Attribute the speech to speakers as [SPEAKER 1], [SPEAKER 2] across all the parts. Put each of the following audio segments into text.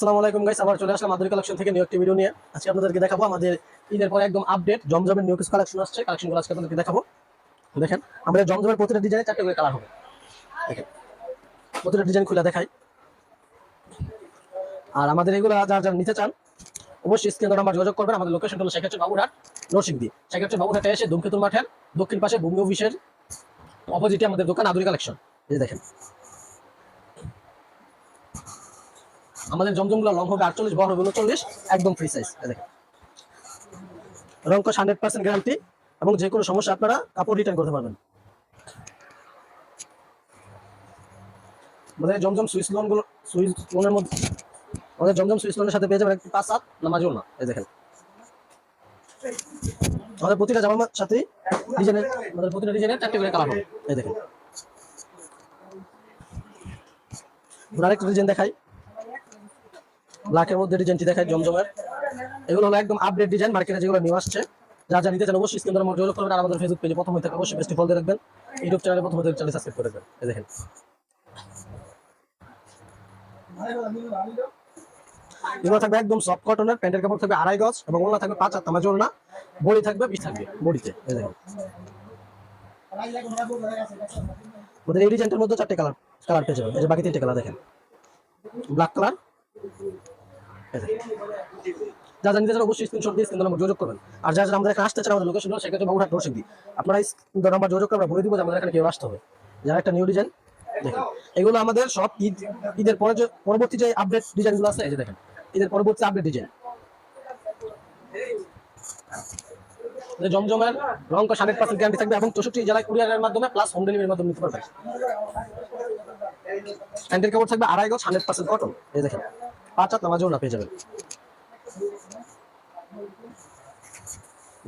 [SPEAKER 1] আসসালামু আলাইকুম গাইস, আবার চলে আসলাম মাধুরী কালেকশন থেকে নিউ একটি ভিডিও নিয়ে। আজকে আপনাদেরকে দেখাবো আমাদের ঈদের পরে একদম আপডেট জমজমের নিউ কিছু কালেকশন আসছে। কালেকশনগুলো আজকে আপনাদেরকে দেখাবো। দেখেন, আমাদের জমজমের প্রতিটা ডিজাইনে 4টা করে কালার হবে। দেখেন, প্রতিটা ডিজাইন খুলে দেখাই। আর আমাদের এগুলো যারা যারা নিতে চান অবশ্যই স্ক্রিনে নাম্বার যোগাযোগ করবেন। আমাদের লোকেশন হলো শেখাচ্ছে বাবুরহাট নরসিংদী। শেখাচ্ছে বাবুরহাটে এসে ধূমকেতুর মাঠের দক্ষিণ পাশে ভূমি অফিসের অপোজিটে আমাদের দোকান আধুনিক কালেকশন। এই যে দেখেন, আমাদের জমজমগুলো লং হবে 48, বড় হবে 39, একদম ফ্রি সাইজ। দেখেন, রং কস 100% গ্যারান্টি এবং যে কোনো সমস্যা আপনারা কাপড় রিটার্ন করতে পারবেন। আমাদের জমজম সুইস লোনের মধ্যে আমাদের জমজম সুইস লোনের সাথে পেয়ে যাবেন একটি 5-7 নামাজও না। এই দেখেন, আমাদের প্রতিটা জামার সাথে ডিজাইনের আমাদের প্রতিটা ডিজাইনের 4টি করে কালার হবে। এই দেখেন, আরেকটা ডিজাইন দেখাই, ব্ল্যাকের মধ্যে ডিজাইনটি দেখাই জমজমের। এগুলো হলো একদম আপডেট ডিজাইন, মার্কেটে যেগুলো নিউ আসছে। যা যা নিতে চান অবশ্যই স্ক্রিনে নাম্বার যোগাযোগ করবেন। আর আমাদের ফেসবুক পেজে প্রথম হয়ে থাকে অবশ্যই পেজটি ফলো দিয়ে রাখবেন। ইউটিউব চ্যানেলে প্রথম হয়ে চ্যানেল সাবস্ক্রাইব করে রাখবেন। এই দেখেন, এগুলো থাকবে একদম সফট কটনের, প্যান্টের কাপড় থাকবে 2.5 গজ এবং ওড়না থাকবে 5 নামাজ ওড়না, বডি থাকবে 20 থাকবে বডিতে। এই দেখেন, ওদের এই ডিজাইনটার মধ্যে 4টে কালার পেয়ে যাবেন। এই যে বাকি 3টে কালার দেখেন, ব্ল্যাক কালার। যা যা নিতে চান অবশ্যই স্ক্রিনশট দিয়ে স্ক্রিনে নাম্বার যোগাযোগ করবেন। আর যা যা আমাদের এখানে আসতে চান আমাদের লোকেশন হলো সেক্ষেত্রে বাবুরহাট নরসিংদী। আপনারা স্ক্রিনে নাম্বার যোগাযোগ করবেন, বলে দিব যে আমাদের এখানে কেউ আসতে হবে। যারা একটা নিউ ডিজাইন দেখেন, এগুলো আমাদের সব ঈদের পরে যে পরবর্তী যে আপডেট ডিজাইনগুলো আছে। এই যে দেখেন, ঈদের পরবর্তী আপডেট ডিজাইন। জমজমের রং কস 100% গ্যারান্টি থাকবে এবং 64 জেলায় কুরিয়ারের মাধ্যমে প্লাস হোম ডেলিভারির মাধ্যমে নিতে পারবেন। প্যান্টের কাপড় থাকবে 2.5 গজ 100% কটন। এই দেখেন, 5 নামাজও না পেয়ে যাবেন।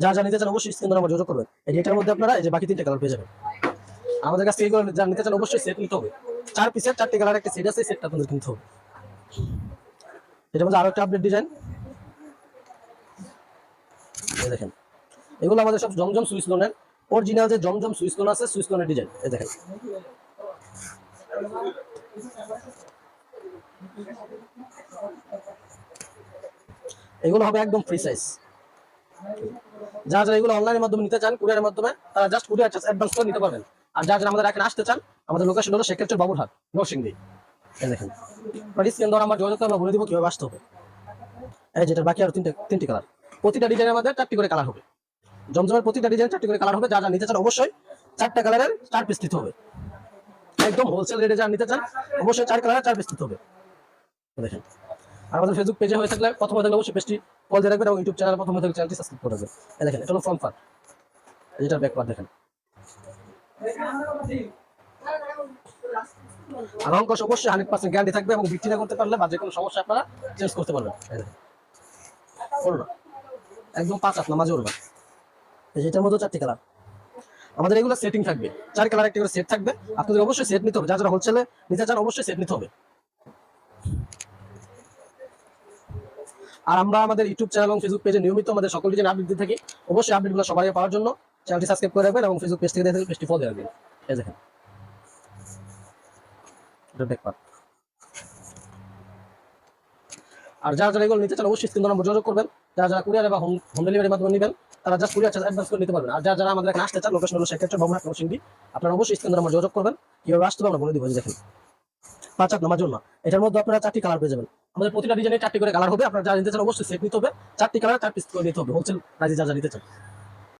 [SPEAKER 1] যা যা নিতে চান অবশ্যই স্ক্রিনে নাম্বার যোগাযোগ করবেন। এটার মধ্যে আপনারা এই যে বাকি 3টে কালার পেয়ে যাবেন। আমাদের কাছে এগুলো যা নিতে চান অবশ্যই সেট নিতে হবে। 4 পিসের 4টে কালার একটা সেট আছে, সেটটা আপনাদের কিনতে হবে। এটার মধ্যে আরো একটা আপডেট ডিজাইন। এই দেখেন, এগুলো আমাদের সব জমজম সুইস লোনের অরিজিনাল যে জমজম সুইস লোন আছে, সুইস লোনের ডিজাইন। এই দেখেন, এগুলো হবে একদম ফ্রি সাইজ। যারা যারা এগুলো অনলাইনের মাধ্যমে নিতে চান কুরিয়ারের মাধ্যমে, তারা জাস্ট কুরিয়ার চার্জ অ্যাডভান্স করে নিতে পারবেন। আর যারা যারা আমাদের এখানে আসতে চান আমাদের লোকেশন হলো সেক্ষেত্রে বাবুরহাট নরসিংদী। এই দেখেন, স্ক্রিন ধরে আমার যোগাযোগ করে আমরা বলে দিব কিভাবে আসতে হবে। এই যেটা বাকি আরো তিনটি কালার, প্রতিটা ডিজাইনের মধ্যে 4টি করে কালার হবে। জমজমের প্রতিটা ডিজাইন 4টি করে কালার হবে। যা যা নিতে চান অবশ্যই 4টা কালারের 4 পিস নিতে হবে। একদম হোলসেল রেটে যা নিতে চান অবশ্যই 4 কালারের 4 পিস নিতে হবে। দেখেন, আর আমাদের ফেসবুক পেজে হয়ে থাকলে প্রথম হয়ে থাকলে অবশ্যই পেজটি ফলো দিয়ে রাখবেন এবং ইউটিউব চ্যানেল প্রথম হয়ে থাকলে চ্যানেলটি সাবস্ক্রাইব করে রাখবেন। এই দেখেন, এটা হলো ফ্রন্ট পার্ট, এটার ব্যাক পার্ট দেখেন। আর রং কস অবশ্যই 100% গ্যারান্টি থাকবে এবং বিক্রি না করতে পারলে বা যে কোনো সমস্যা আপনারা চেঞ্জ করতে পারবেন। একদম 5 নামাজ ওড়না। এটার মধ্যে 4টি কালার। আমাদের এগুলো সেটিং থাকবে, 4 কালার একটা করে সেট থাকবে। আপনাদের অবশ্যই সেট নিতে হবে। যারা যারা হোলসেলে নিতে চান অবশ্যই সেট নিতে হবে। আর আমরা আমাদের ইউটিউব চ্যানেল এবং ফেসবুক পেজে নিয়মিত আমাদের সকল ডিজাইন আপডেট দিয়ে থাকি। অবশ্যই আপডেটগুলো সবাই পাওয়ার জন্য চ্যানেলটি সাবস্ক্রাইব করে রাখবেন এবং ফেসবুক পেজ থেকে দেখে পেজটি ফলো দিয়ে রাখবেন। এই দেখেন, এটা ব্যাক পার্ট। আর যারা যারা এগুলো নিতে চান অবশ্যই স্ক্রিনে নাম্বার যোগাযোগ করবেন। যারা যারা কুরিয়ার বা হোম ডেলিভারির মাধ্যমে নেবেন তারা জাস্ট কুরিয়ার চার্জ অ্যাডভান্স করে নিতে পারবেন। আর যারা যারা আমাদের এখানে আসতে চান লোকেশন হলো সেক্ষেত্রে বাবুরহাট নরসিংদী। আপনারা অবশ্যই স্ক্রিনে নাম্বার যোগাযোগ করবেন। কিভাবে আসতে হবে আমরা বলে দিব। দেখেন, 5 নামাজ ওড়না। এটার মধ্যে আপনারা 4টি কালার পেয়ে যাবেন। আমাদের প্রতিটা ডিজাইনে 4টি করে কালার হবে। আপনারা যারা নিতে চান অবশ্যই সেট নিতে হবে। 4টি কালার 4 পিস করে নিতে হবে হোলসেল প্রাইসে যা যা নিতে চান।